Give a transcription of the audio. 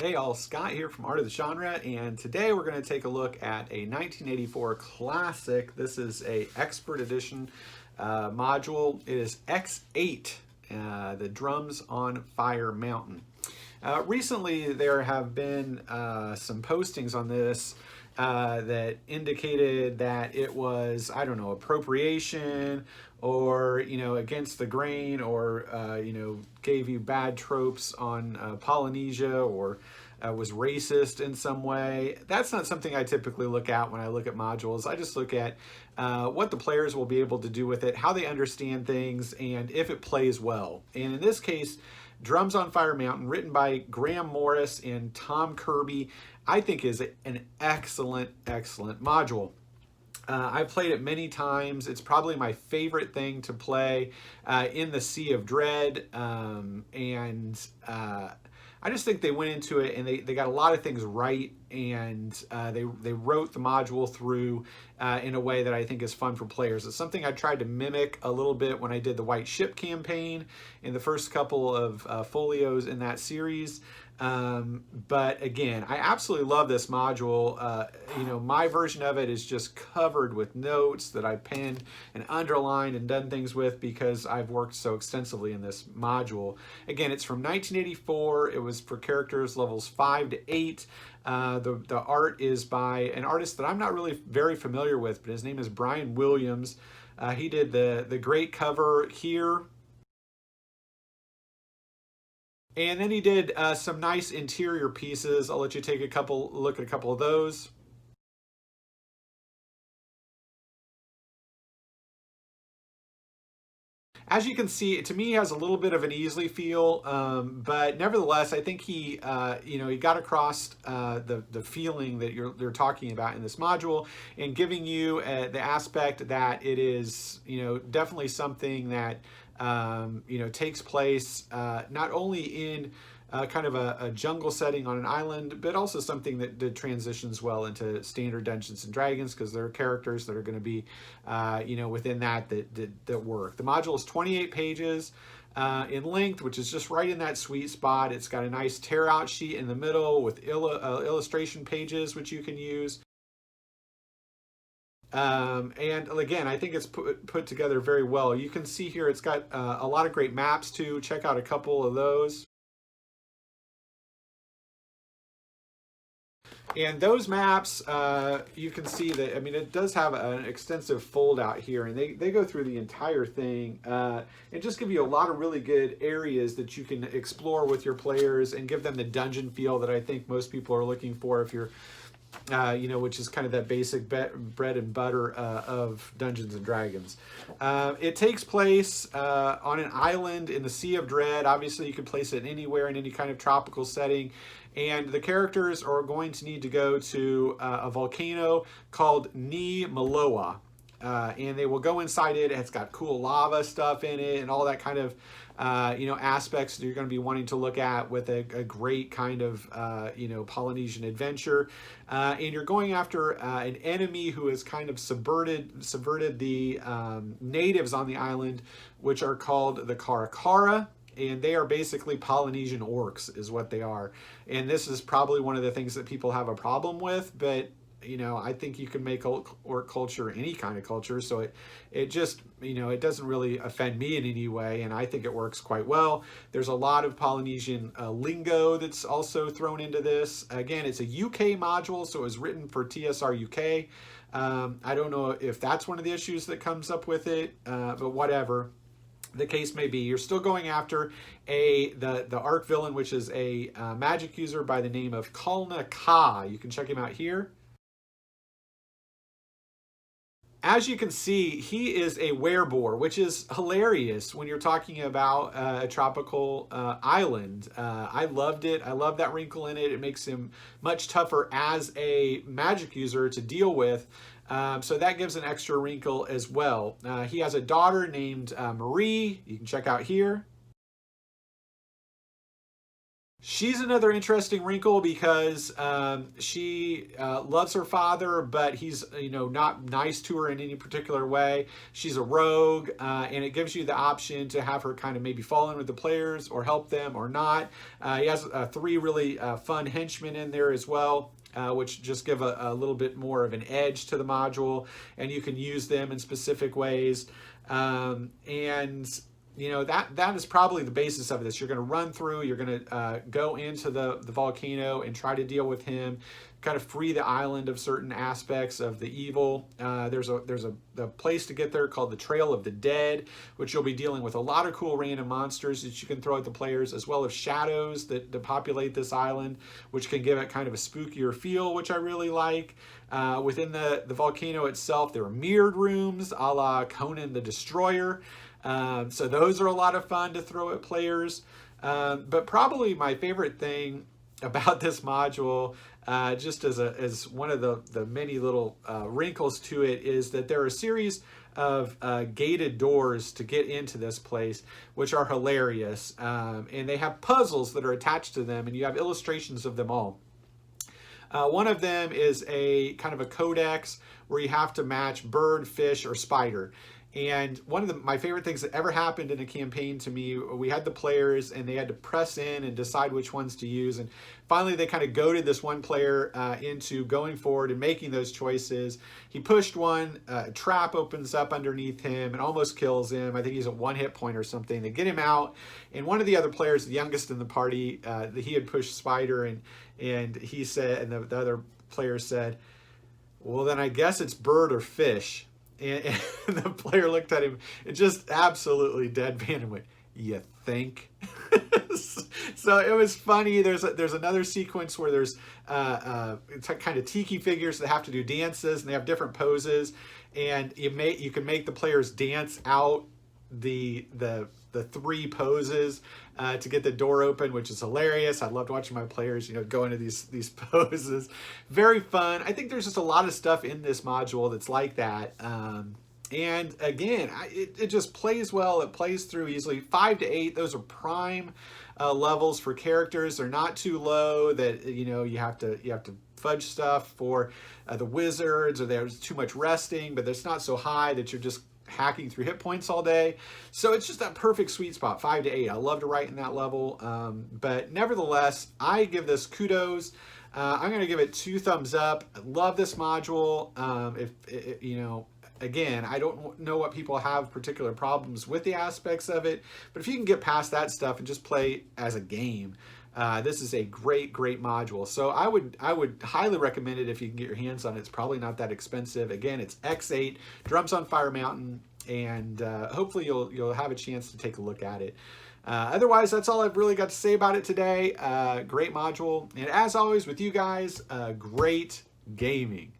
Hey all, Scott here from Art of the Genre, and today we're going to take a look at a 1984 classic. This is a Expert Edition module. It is X8, the Drums on Fire Mountain. Recently there have been some postings on this that indicated that it was, I don't know, appropriation or, against the grain or, gave you bad tropes on Polynesia or was racist in some way. That's not something I typically look at when I look at modules. I just look at what the players will be able to do with it, how they understand things, and if it plays well. And in this case, Drums on Fire Mountain, written by Graham Morris and Tom Kirby, I think is an excellent, excellent module. I've played it many times. It's probably my favorite thing to play in the Sea of Dread. I just think they went into it and they got a lot of things right, and they wrote the module through in a way that I think is fun for players. It's something I tried to mimic a little bit when I did the White Ship campaign in the first couple of folios in that series. But again, I absolutely love this module. My version of it is just covered with notes that I penned and underlined and done things with because I've worked so extensively in this module. Again, it's from 1984. It was for characters levels 5 to 8. The art is by an artist that I'm not really very familiar with, but his name is Brian Williams. He did the great cover here. And then he did some nice interior pieces. I'll let you take a look at a couple of those. As you can see, to me, he has a little bit of an Easley feel, but nevertheless, I think he got across the feeling that you're talking about in this module, and giving you the aspect that it is, definitely something that takes place not only in kind of a jungle setting on an island, but also something that transitions well into standard Dungeons and Dragons, because there are characters that are going to be, within that work. The module is 28 pages in length, which is just right in that sweet spot. It's got a nice tear out sheet in the middle with illustration pages, which you can use. And again, I think it's put together very well. You can see here it's got a lot of great maps too. Check out a couple of those. And those maps, you can see that, it does have an extensive fold out here, and they go through the entire thing and just give you a lot of really good areas that you can explore with your players and give them the dungeon feel that I think most people are looking for if you're, which is kind of that basic bread and butter of Dungeons and Dragons. It takes place on an island in the Sea of Dread. Obviously, you can place it anywhere in any kind of tropical setting. And the characters are going to need to go to a volcano called Ni Maloa. And they will go inside it. It's got cool lava stuff in it and all that kind of, aspects that you're going to be wanting to look at with a great kind of, Polynesian adventure. And you're going after an enemy who has kind of subverted the natives on the island, which are called the Karakara. And they are basically Polynesian orcs is what they are. And this is probably one of the things that people have a problem with, but I think you can make orc culture any kind of culture. So it just, it doesn't really offend me in any way. And I think it works quite well. There's a lot of Polynesian lingo that's also thrown into this. Again, it's a UK module, so it was written for TSR UK. I don't know if that's one of the issues that comes up with it, but whatever the case may be, you're still going after the arch villain, which is a magic user by the name of Kalna Ka. You can check him out here. As you can see, he is a werebore, which is hilarious when you're talking about a tropical island. I loved it. I love that wrinkle in it. It makes him much tougher as a magic user to deal with. So that gives an extra wrinkle as well. He has a daughter named Marie. You can check out here. She's another interesting wrinkle because she loves her father, but he's not nice to her in any particular way. She's a rogue, and it gives you the option to have her kind of maybe fall in with the players or help them or not. He has 3 really fun henchmen in there as well. Which just give a little bit more of an edge to the module, and you can use them in specific ways. And that is probably the basis of this. You're going to run through, you're going to go into the volcano and try to deal with him, kind of free the island of certain aspects of the evil. There's a place to get there called the Trail of the Dead, which you'll be dealing with a lot of cool random monsters that you can throw at the players, as well as shadows that populate this island, which can give it kind of a spookier feel, which I really like. Within the volcano itself, there are mirrored rooms a la Conan the Destroyer. So those are a lot of fun to throw at players. But probably my favorite thing about this module, just as one of the many little wrinkles to it, is that there are a series of gated doors to get into this place, which are hilarious. And they have puzzles that are attached to them, and you have illustrations of them all. One of them is a kind of a codex where you have to match bird, fish, or spider. And one of my favorite things that ever happened in a campaign to me, we had the players and they had to press in and decide which ones to use. And finally, they kind of goaded this one player into going forward and making those choices. He pushed one, a trap opens up underneath him and almost kills him. I think he's at 1 hit point or something. They get him out. And one of the other players, the youngest in the party, he had pushed Spider, and he said, and the other player said, "Well, then I guess it's bird or fish." And the player looked at him and just absolutely deadpan and went, "You think?" So it was funny. There's another sequence where there's it's kind of tiki figures that have to do dances, and they have different poses, and you can make the players dance out the 3 poses to get the door open, which is hilarious. I loved watching my players, go into these poses. Very fun. I think there's just a lot of stuff in this module that's like that. And again, it just plays well. It plays through easily. 5 to 8, those are prime levels for characters. They're not too low that you have to fudge stuff for the wizards, or there's too much resting, but it's not so high that you're just hacking through hit points all day. So it's just that perfect sweet spot, 5 to 8. I love to write in that level, but nevertheless, I give this kudos. I'm going to give it 2 thumbs up. I love this module. Again, I don't know what people have particular problems with the aspects of it, but if you can get past that stuff and just play as a game, this is a great module. So I would highly recommend it if you can get your hands on it. It's probably not that expensive. Again, it's X8, Drums on Fire Mountain, and hopefully you'll have a chance to take a look at it. Otherwise, that's all I've really got to say about it today. Great module, and as always with you guys, great gaming.